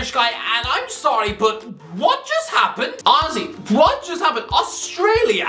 Irish guy, and I'm sorry, but what just happened? Honestly, what just happened? Australia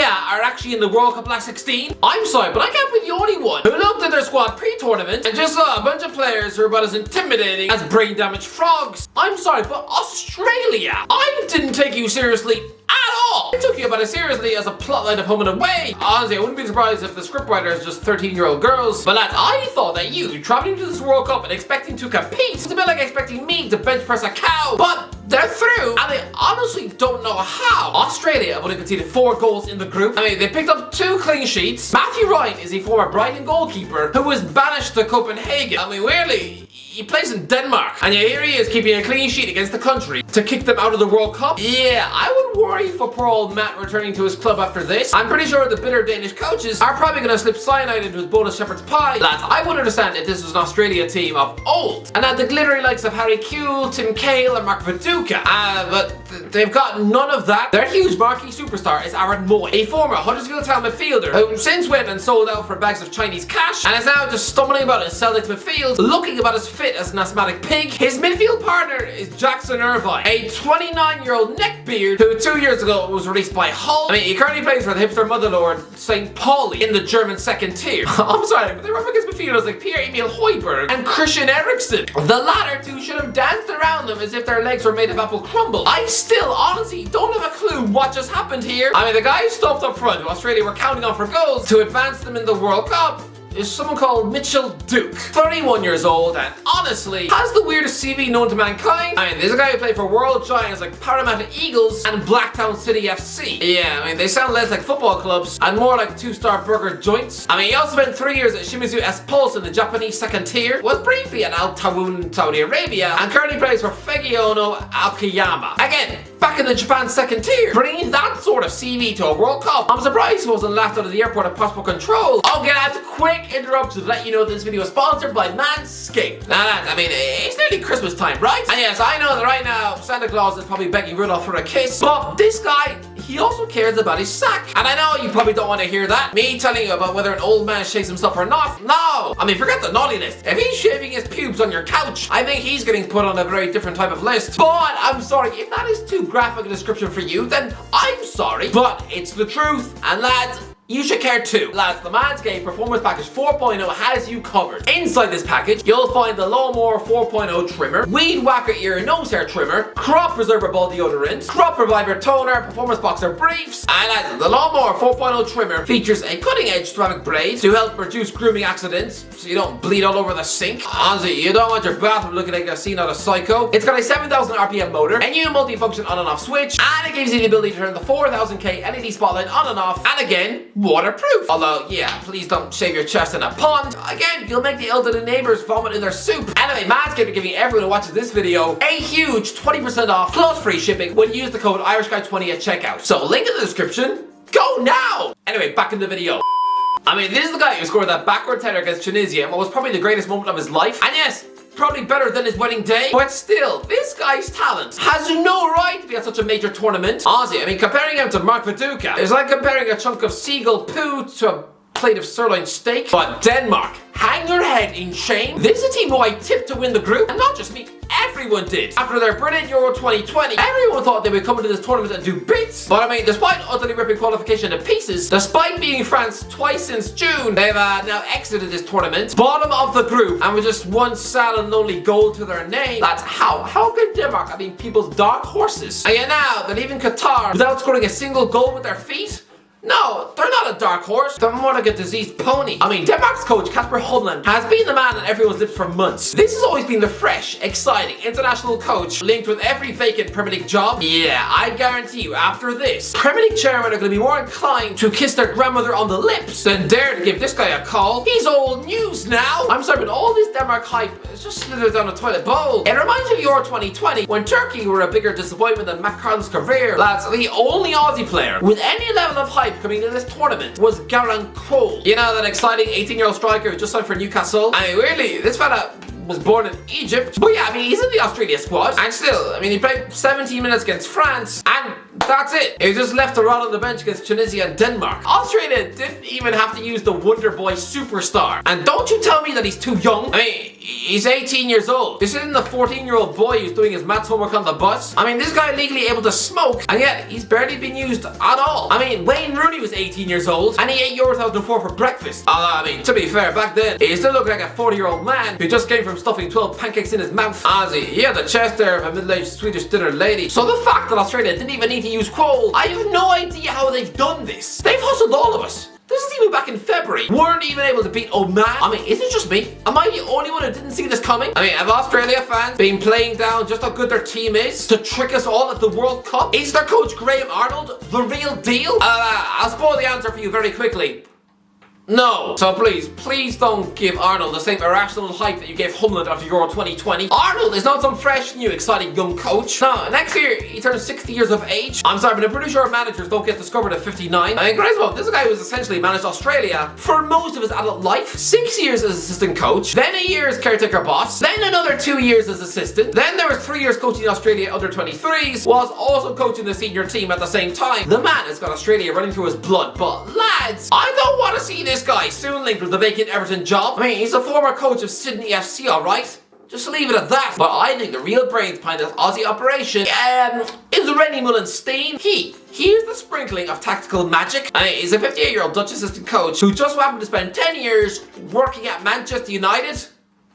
are actually in the World Cup last 16. I'm sorry, but I can't be the only one who looked at their squad pre-tournament and just saw a bunch of players who were about as intimidating as brain-damaged frogs. I'm sorry, but Australia, I didn't take you seriously at all. I took you about as seriously as a plotline of Home and Away. Honestly, I wouldn't be surprised if the scriptwriter is just 13-year-old girls. But lads, I thought that you, traveling to this World Cup and expecting to compete, it's a bit like expecting me to bench press a cow. But they're through, and I honestly don't know how. Australia have only conceded 4 goals in the group. I mean, they picked up 2 clean sheets. Matthew Ryan is a former Brighton goalkeeper who was banished to Copenhagen. I mean, weirdly, he plays in Denmark, and yeah, here he is keeping a clean sheet against the country to kick them out of the World Cup. Yeah, I would worry for poor old Matt returning to his club after this. I'm pretty sure the bitter Danish coaches are probably going to slip cyanide into his bowl of shepherd's pie. Lads, I would understand if this was an Australia team of old, and had the glittery likes of Harry Kewell, Tim Cahill, and Mark Viduka. But they've got none of that. Their huge marquee superstar is Aaron Moy, a former Huddersfield Town midfielder who since went and sold out for bags of Chinese cash, and is now just stumbling about in Celtic's midfield, looking about as fit as an asthmatic pig. His midfield partner is Jackson Irvine, a 29-year-old neckbeard who 2 years ago was released by Hull. I mean, he currently plays for the hipster motherlord St. Pauli in the German second tier. I'm sorry, but they're up against midfielders like Pierre-Emile Højbjerg and Christian Eriksen. The latter two should have danced around them as if their legs were made of apple crumble. I still honestly don't have a clue what just happened here. I mean, the guy stuffed up front who Australia were counting on for goals to advance them in the World Cup is someone called Mitchell Duke, 31 years old, and honestly has the weirdest CV known to mankind. I mean, there's a guy who played for world giants like Parramatta Eagles and Blacktown City FC. Yeah, I mean, they sound less like football clubs and more like 2-star burger joints. I mean, he also spent 3 years at Shimizu S-Pulse in the Japanese second tier, was briefly at Al Tawun, Saudi Arabia, and currently plays for Fegiono Aokiyama. Again, back in the Japan second tier. Bringing that sort of CV to a World Cup, I'm surprised he wasn't laughed out of the airport at Passport Control. Okay, that's a quick interruption to let you know this video is sponsored by Manscaped. Now lads, I mean, it's nearly Christmas time, right? And yes, I know that right now Santa Claus is probably begging Rudolph for a kiss, but this guy, he also cares about his sack. And I know you probably don't want to hear that, me telling you about whether an old man shaves himself or not. No! I mean, forget the naughty list. If he's shaving his pubes on your couch, I think he's getting put on a very different type of list. But I'm sorry, if that is too graphic a description for you, then I'm sorry, but it's the truth. And lads, you should care too. Lads, the Manscaped Performance Package 4.0 has you covered. Inside this package, you'll find the Lawnmower 4.0 trimmer, Weed Whacker ear and nose hair trimmer, Crop Preserver ball deodorant, Crop Reviver toner, Performance Boxer briefs, and lads, the Lawnmower 4.0 trimmer features a cutting-edge ceramic blade to help reduce grooming accidents so you don't bleed all over the sink. Honestly, you don't want your bathroom looking like a scene out of Psycho. It's got a 7,000 RPM motor, a new multifunction on and off switch, and it gives you the ability to turn the 4000K LED spotlight on and off, and again, waterproof. Although, yeah, please don't shave your chest in a pond. Again, you'll make the elderly neighbors vomit in their soup. Anyway, Manscaped are giving everyone who watches this video a huge 20% off plus free shipping when you use the code irishguy20 at checkout. So, link in the description. Go now! Anyway, back in the video. I mean, this is the guy who scored that backward header against Tunisia in what was probably the greatest moment of his life. And yes, probably better than his wedding day, but still, this guy's talent has no right to be at such a major tournament. Honestly, I mean, comparing him to Mark Viduka is like comparing a chunk of seagull poo to a plate of sirloin steak. But Denmark, hang your head in shame. This is a team who I tipped to win the group, and not just me, everyone did. After their brilliant Euro 2020, everyone thought they would come into this tournament and do bits. But I mean, despite utterly ripping qualification to pieces, despite beating France twice since June, they've now exited this tournament, bottom of the group, and with just one sad and lonely goal to their name. That's how can Denmark, I mean, people's dark horses, and yet now they're leaving Qatar without scoring a single goal with their feet? No, they're not a dark horse. They're more like a diseased pony. I mean, Denmark's coach, Kasper Holmland, has been the man on everyone's lips for months. This has always been the fresh, exciting, international coach linked with every vacant Premier League job. Yeah, I guarantee you, after this, Premier League chairmen are going to be more inclined to kiss their grandmother on the lips than dare to give this guy a call. He's old news now. I'm sorry, but all this Denmark hype is just slithered down a toilet bowl. It reminds me of Euro 2020, when Turkey were a bigger disappointment than Matt Carl's career. Lads, the only Aussie player with any level of hype coming into this tournament was Garang Cole. You know, that exciting 18-year-old striker who just signed for Newcastle? I mean, really, this fella was born in Egypt. But yeah, I mean, he's in the Australia squad. And still, I mean, he played 17 minutes against France. And that's it. He just left to rot on the bench against Tunisia and Denmark. Australia didn't even have to use the Wonder Boy superstar. And don't you tell me that he's too young. I mean, he's 18 years old. This isn't the 14-year-old boy who's doing his maths homework on the bus. I mean, this guy legally able to smoke, and yet he's barely been used at all. I mean, Wayne Rooney was 18 years old, and he ate Euro 2004 for breakfast. I mean, to be fair, back then, he still looked like a 40-year-old man who just came from stuffing 12 pancakes in his mouth. Honestly, he had the chest there of a middle-aged Swedish dinner lady. So the fact that Australia didn't even need to use coal, I have no idea how they've done this. They've hustled all of us. This is even back in February. Weren't even able to beat Oman. I mean, is it just me? Am I the only one who didn't see this coming? I mean, have Australia fans been playing down just how good their team is to trick us all at the World Cup? Is their coach Graham Arnold the real deal? I'll spoil the answer for you very quickly. No. So please don't give Arnold the same irrational hype that you gave Humland after Euro 2020. Arnold is not some fresh, new, exciting young coach. No, next year he turns 60 years of age. I'm sorry, but I'm pretty sure managers don't get discovered at 59. I mean, Griswold, this guy was essentially managed Australia for most of his adult life. 6 years as assistant coach, then a year as caretaker boss, then another 2 years as assistant, then there was 3 years coaching Australia under 23s, whilst also coaching the senior team at the same time. The man has got Australia running through his blood, but lads, I don't want to see this guy soon linked with the vacant Everton job. I mean, he's a former coach of Sydney FC, alright? Just leave it at that. But I think the real brains behind this Aussie operation is Rennie Mullen-Stein. Here's the sprinkling of tactical magic. I mean, he's a 58-year-old Dutch assistant coach who just happened to spend 10 years working at Manchester United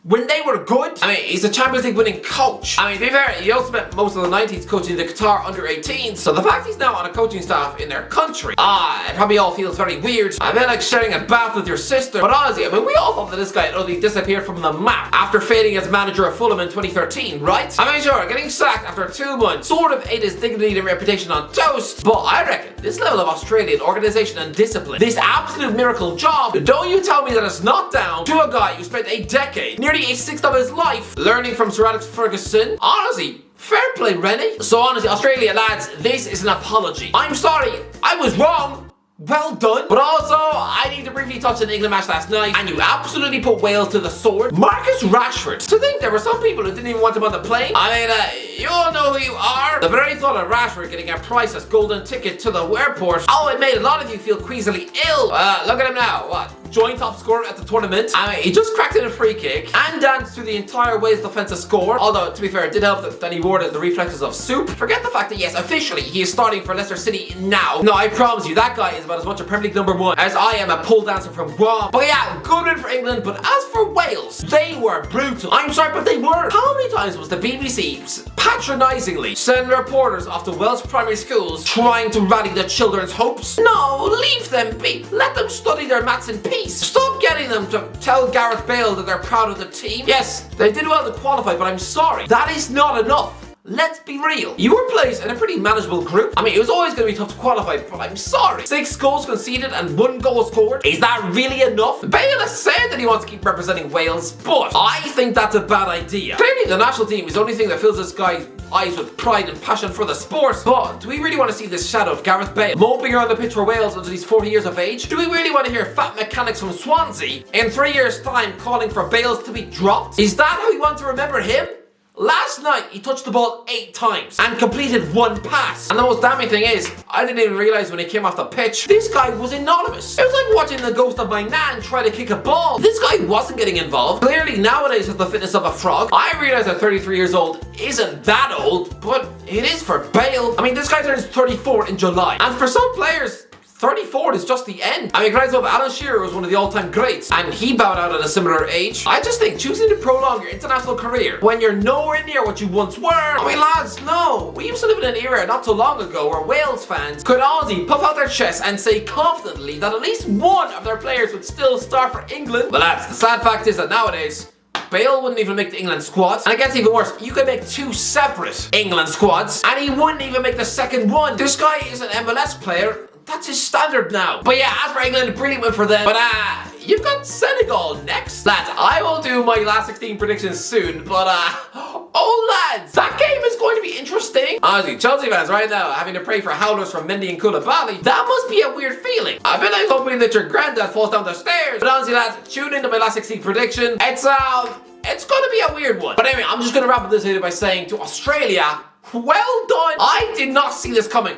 when they were good. I mean, he's a Champions League winning coach. I mean, to be fair, he also spent most of the 90s coaching the Qatar under-18s. So the fact he's now on a coaching staff in their country, it probably all feels very weird. I feel like sharing a bath with your sister. But honestly, I mean, we all thought that this guy had utterly disappeared from the map after failing as manager of Fulham in 2013, right? I mean, sure, getting sacked after 2 months sort of ate his dignity and reputation on toast. But I reckon this level of Australian organisation and discipline, this absolute miracle job, don't you tell me that it's not down to a guy who spent a decade, nearly a sixth of his life, learning from Sir Alex Ferguson. Honestly, fair play, Rennie. So honestly, Australia lads, this is an apology. I'm sorry, I was wrong. Well done. But also, I need to briefly touch on the England match last night, and you absolutely put Wales to the sword. Marcus Rashford. To think there were some people who didn't even want him on the plane. I mean, you all know who you are. The very thought of Rashford getting a priceless golden ticket to the airport, it made a lot of you feel queasily ill. Look at him now. What? Joint top scorer at the tournament. I mean, he just cracked in a free kick and danced through the entire Wales defence to score. Although, to be fair, it did help that Danny Ward had the reflexes of soup. Forget the fact that, yes, officially, he is starting for Leicester City now. No, I promise you, that guy is about as much a Premier League #1 as I am a pole dancer from Guam. But yeah, good win for England. But as for Wales, they were brutal. I'm sorry, but they were. How many times was the BBC patronisingly sending reporters off to Welsh primary schools trying to rally the children's hopes? No, leave them be. Let them study their maths in peace. Stop getting them to tell Gareth Bale that they're proud of the team. Yes, they did well to qualify, but I'm sorry, that is not enough. Let's be real. You were placed in a pretty manageable group. I mean, it was always going to be tough to qualify, but I'm sorry. 6 goals conceded and 1 goal scored. Is that really enough? Bale has said that he wants to keep representing Wales, but I think that's a bad idea. Clearly, the national team is the only thing that fills this guy's eyes with pride and passion for the sport. But do we really want to see this shadow of Gareth Bale moping around the pitch for Wales until he's 40 years of age? Do we really want to hear fat mechanics from Swansea in 3 years' time calling for Bales to be dropped? Is that how we want to remember him? Last night, he touched the ball 8 times and completed 1 pass. And the most damning thing is, I didn't even realize when he came off the pitch, this guy was anonymous. It was like watching the ghost of my nan try to kick a ball. This guy wasn't getting involved. Clearly, nowadays has the fitness of a frog. I realize that 33 years old isn't that old, but it is for Bale. I mean, this guy turns 34 in July. And for some players, 34 is just the end. I mean, guys, Alan Shearer was one of the all-time greats, and he bowed out at a similar age. I just think choosing to prolong your international career when you're nowhere near what you once were. I mean, lads, no. We used to live in an era not so long ago where Wales fans could honestly puff out their chests and say confidently that at least one of their players would still start for England. But lads, the sad fact is that nowadays, Bale wouldn't even make the England squad. And it gets even worse. You could make 2 separate England squads, and he wouldn't even make the second one. This guy is an MLS player. That's his standard now. But yeah, as for England, brilliant win for them. But you've got Senegal next. Lads, I will do my last 16 predictions soon, but oh lads, that game is going to be interesting. Honestly, Chelsea fans right now having to pray for howlers from Mendy and Koulibaly, that must be a weird feeling. I've been like hoping that your granddad falls down the stairs. But honestly lads, tune into my last 16 prediction. It's gonna be a weird one. But anyway, I'm just gonna wrap up this video by saying to Australia, well done. I did not see this coming.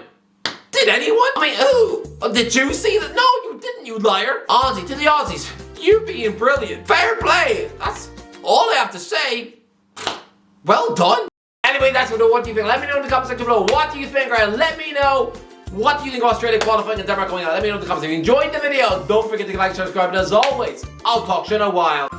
Did anyone? I mean, who? Did you see that? No, you didn't, you liar. Aussie, to the Aussies, you're being brilliant. Fair play. That's all I have to say. Well done. Anyway, that's what do you think? Let me know in the comment section below. What do you think? Or let me know what do you think of Australia qualifying and Denmark going out. Let me know in the comments. If you enjoyed the video, don't forget to like, share, subscribe, and as always, I'll talk to you in a while.